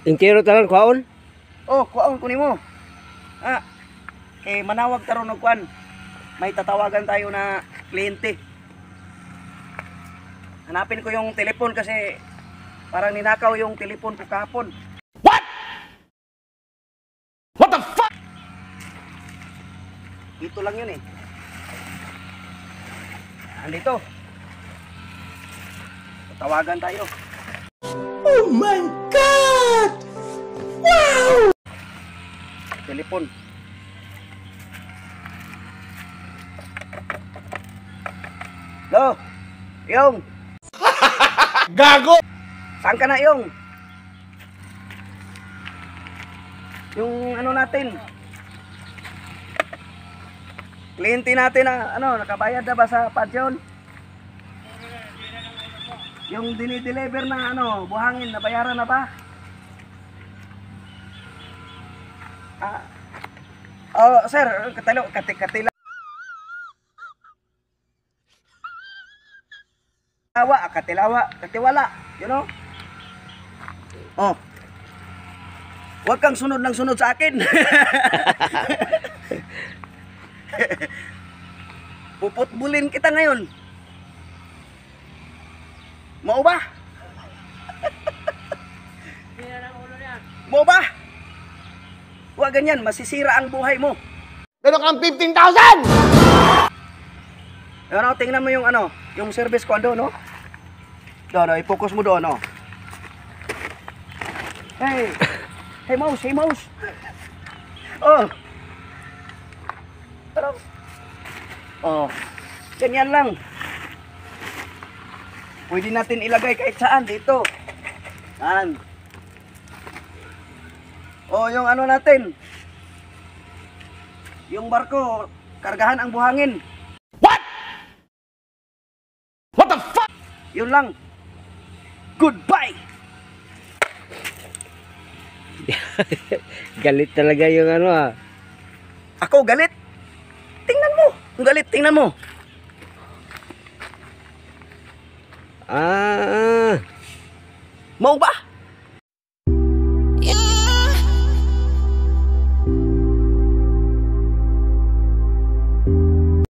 Inkero talan kwaon? Oh, kuwaon ko nimo. Ah, manawag taron og kuan. May tatawagan tayo na kliyente. Hanapin ko yung telepon kasi parang ninakaw yung telepon ko kahapon. What? What the fuck? Dito lang yun eh. Andito. Tatawagan tayo. Oh my God! Wow! Telepon. Lo, Yung. Gago! Saan ka na, Yung? Yung ano natin. Kliyente natin na nakabayad na ba sa pansyon? Yung dinideliver na buhangin, nabayaran na ba? Oh, sir, katilawa, katiwala, you know? Oh. Huwag kang sunod ng sunod sa akin. Puputbulin kita ngayon. Mau ba? Mau ba? Huwag ganyan, masisira ang buhay mo. Meron kang 15,000! Tingnan mo yung yung service ko no? Doon, i-focus mo doon, no? Hey! Hey, mouse! Hey, mouse! Oh! Pero, oh, ganyan lang. Pwede natin ilagay kahit saan dito. Saan? Oh, yung natin. Yung barko, kargahan ang buhangin. What? What the fuck? Yun lang. Goodbye! Galit talaga yung Ako galit? Tingnan mo. Ang galit, tingnan mo. Ah. Mau ba?